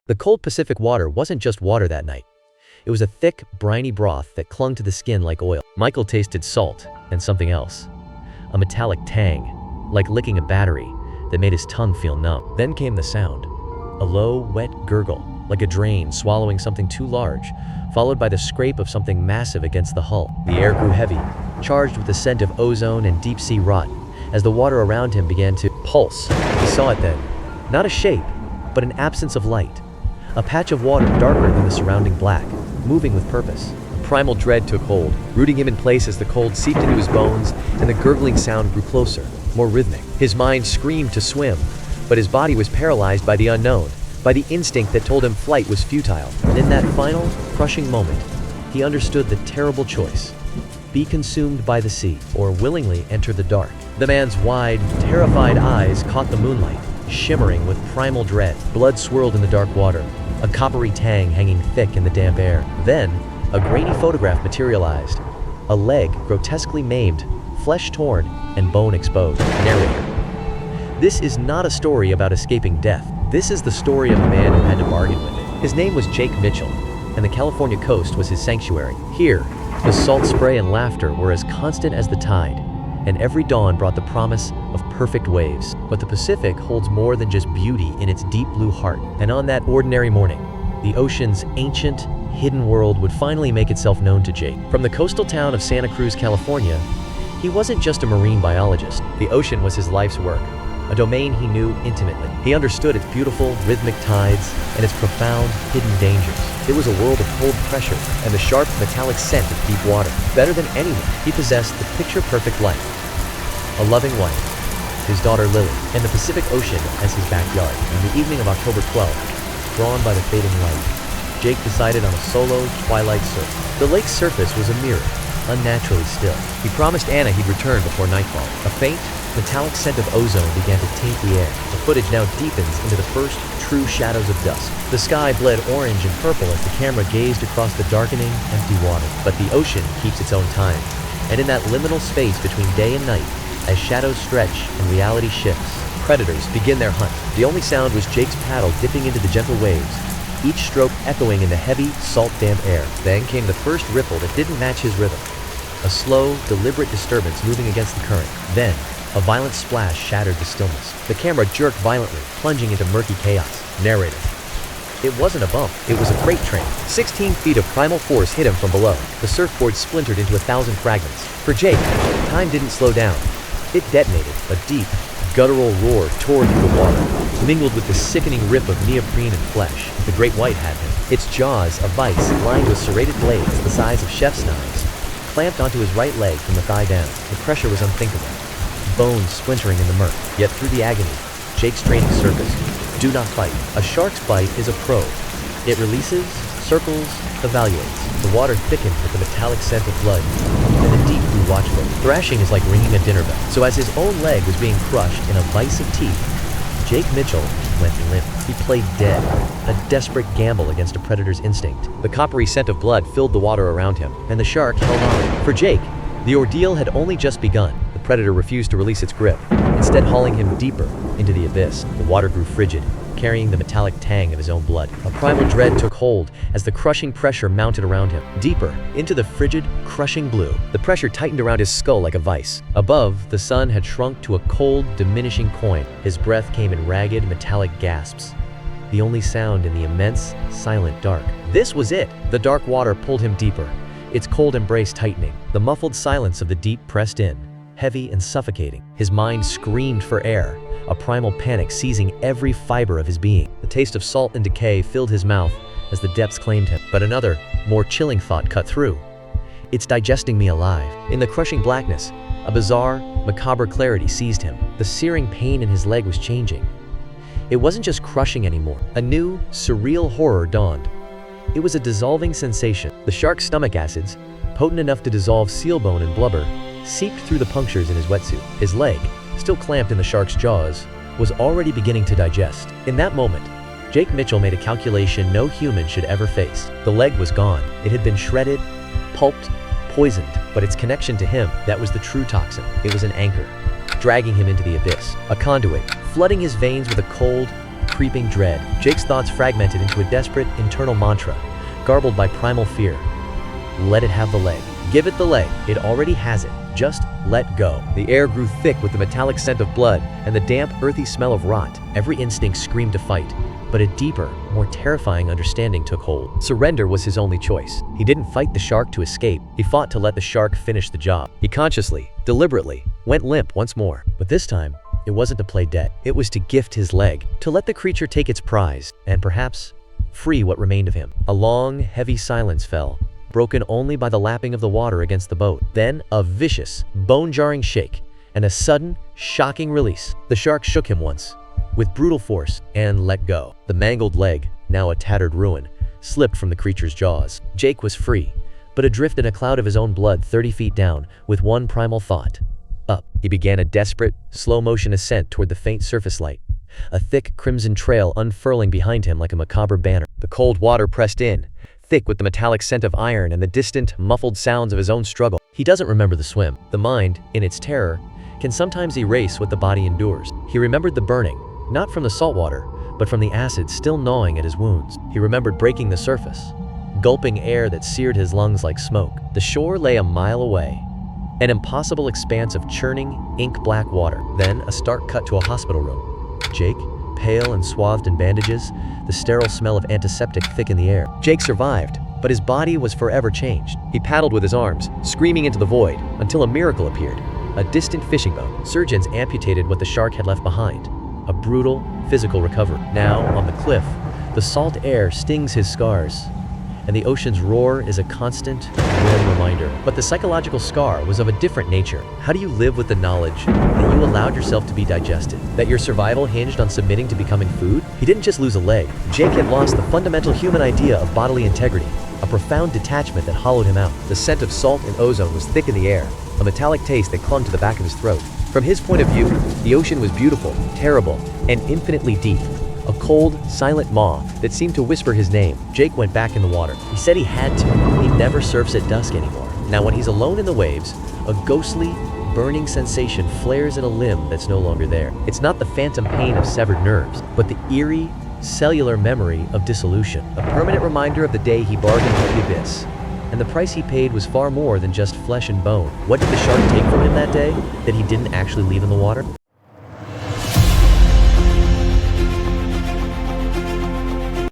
The cold Pacific water wasn't just water that night. It was a thick, briny broth that clung to the skin like oil. Michael tasted salt and something else. A metallic tang, like licking a battery, that made his tongue feel numb. Then came the sound. A low, wet gurgle, like a drain swallowing something too large, followed by the scrape of something massive against the hull. The air grew heavy, charged with the scent of ozone and deep-sea rot, as the water around him began to pulse. He saw it then. Not a shape, but an absence of light. A patch of water darker than the surrounding black, moving with purpose. A primal dread took hold, rooting him in place as the cold seeped into his bones and the gurgling sound grew closer, more rhythmic. His mind screamed to swim, but his body was paralyzed by the unknown, by the instinct that told him flight was futile. And in that final, crushing moment, he understood the terrible choice. Be consumed by the sea, or willingly enter the dark. The man's wide, terrified eyes caught the moonlight, shimmering with primal dread. Blood swirled in the dark water, a coppery tang hanging thick in the damp air. Then, a grainy photograph materialized. A leg grotesquely maimed, flesh torn, and bone exposed. Narrator. This is not a story about escaping death. This is the story of a man who had to bargain with it. His name was Jake Mitchell, and the California coast was his sanctuary. Here, the salt spray and laughter were as constant as the tide, and every dawn brought the promise of perfect waves. But the Pacific holds more than just beauty in its deep blue heart. And on that ordinary morning, the ocean's ancient, hidden world would finally make itself known to Jake. From the coastal town of Santa Cruz, California, he wasn't just a marine biologist. The ocean was his life's work, a domain he knew intimately. He understood its beautiful, rhythmic tides and its profound, hidden dangers. It was a world of cold pressure and the sharp, metallic scent of deep water. Better than anyone, he possessed the picture-perfect life. A loving wife, his daughter Lily, and the Pacific Ocean as his backyard. On the evening of October 12th, drawn by the fading light, Jake decided on a solo, twilight surf. The lake's surface was a mirror, unnaturally still. He promised Anna he'd return before nightfall. A faint, metallic scent of ozone began to taint the air. The footage now deepens into the first true shadows of dusk. The sky bled orange and purple as the camera gazed across the darkening, empty water. But the ocean keeps its own time, and in that liminal space between day and night, as shadows stretch and reality shifts, predators begin their hunt. The only sound was Jake's paddle dipping into the gentle waves, each stroke echoing in the heavy, salt damp air. Then came the first ripple that didn't match his rhythm. A slow, deliberate disturbance moving against the current. Then, a violent splash shattered the stillness. The camera jerked violently, plunging into murky chaos. Narrator. It wasn't a bump, it was a freight train. 16 feet of primal force hit him from below. The surfboard splintered into 1,000 fragments. For Jake, time didn't slow down. It detonated. A deep, guttural roar tore through the water, mingled with the sickening rip of neoprene and flesh. The great white had him. Its jaws, of vice, lined with serrated blades the size of chef's knives, clamped onto his right leg from the thigh down. The pressure was unthinkable. Bones splintering in the murk. Yet through the agony, Jake's training surfaced. Do not fight. A shark's bite is a probe. It releases, circles, evaluates. The water thickened with the metallic scent of blood, and the deep grew watchful. Thrashing is like ringing a dinner bell. So as his own leg was being crushed in a vice of teeth, Jake Mitchell went limp. He played dead, a desperate gamble against a predator's instinct. The coppery scent of blood filled the water around him, and the shark held on. For Jake, the ordeal had only just begun. The predator refused to release its grip, instead hauling him deeper into the abyss. The water grew frigid, carrying the metallic tang of his own blood. A primal dread took hold as the crushing pressure mounted around him. Deeper, into the frigid, crushing blue. The pressure tightened around his skull like a vice. Above, the sun had shrunk to a cold, diminishing point. His breath came in ragged, metallic gasps, the only sound in the immense, silent dark. This was it! The dark water pulled him deeper, its cold embrace tightening. The muffled silence of the deep pressed in, heavy and suffocating. His mind screamed for air, a primal panic seizing every fiber of his being. The taste of salt and decay filled his mouth as the depths claimed him. But another, more chilling thought cut through. It's digesting me alive. In the crushing blackness, a bizarre, macabre clarity seized him. The searing pain in his leg was changing. It wasn't just crushing anymore. A new, surreal horror dawned. It was a dissolving sensation. The shark's stomach acids, potent enough to dissolve seal bone and blubber, seeped through the punctures in his wetsuit. His leg, still clamped in the shark's jaws, was already beginning to digest. In that moment, Jake Mitchell made a calculation no human should ever face. The leg was gone. It had been shredded, pulped, poisoned, But its connection to him, that was the true toxin. It was an anchor, dragging him into the abyss. A conduit, flooding his veins with a cold, creeping dread. Jake's thoughts fragmented into a desperate, internal mantra, garbled by primal fear. Let it have the leg. Give it the leg. It already has it. Just let go. The air grew thick with the metallic scent of blood and the damp, earthy smell of rot. Every instinct screamed to fight, but a deeper, more terrifying understanding took hold. Surrender was his only choice. He didn't fight the shark to escape. He fought to let the shark finish the job. He consciously, deliberately, went limp once more. But this time, it wasn't to play dead. It was to gift his leg, to let the creature take its prize, and perhaps free what remained of him. A long, heavy silence fell, broken only by the lapping of the water against the boat. Then a vicious, bone-jarring shake, and a sudden, shocking release. The shark shook him once, with brutal force, and let go. The mangled leg, now a tattered ruin, slipped from the creature's jaws. Jake was free, but adrift in a cloud of his own blood 30 feet down, with one primal thought. Up. He began a desperate, slow-motion ascent toward the faint surface light, a thick crimson trail unfurling behind him like a macabre banner. The cold water pressed in, thick with the metallic scent of iron and the distant, muffled sounds of his own struggle. He doesn't remember the swim. The mind, in its terror, can sometimes erase what the body endures. He remembered the burning, not from the salt water, but from the acid still gnawing at his wounds. He remembered breaking the surface, gulping air that seared his lungs like smoke. The shore lay a mile away, an impossible expanse of churning, ink-black water. Then a stark cut to a hospital room. Jake, pale and swathed in bandages, the sterile smell of antiseptic thick in the air. Jake survived, but his body was forever changed. He paddled with his arms, screaming into the void, until a miracle appeared, a distant fishing boat. Surgeons amputated what the shark had left behind, a brutal, physical recovery. Now, on the cliff, the salt air stings his scars, and the ocean's roar is a constant, warm reminder. But the psychological scar was of a different nature. How do you live with the knowledge that you allowed yourself to be digested? That your survival hinged on submitting to becoming food? He didn't just lose a leg. Jake had lost the fundamental human idea of bodily integrity, a profound detachment that hollowed him out. The scent of salt and ozone was thick in the air, a metallic taste that clung to the back of his throat. From his point of view, the ocean was beautiful, terrible, and infinitely deep. A cold, silent maw that seemed to whisper his name. Jake went back in the water. He said he had to. He never surfs at dusk anymore. Now when he's alone in the waves, a ghostly, burning sensation flares at a limb that's no longer there. It's not the phantom pain of severed nerves, but the eerie, cellular memory of dissolution. A permanent reminder of the day he bargained with the abyss. And the price he paid was far more than just flesh and bone. What did the shark take from him that day that he didn't actually leave in the water?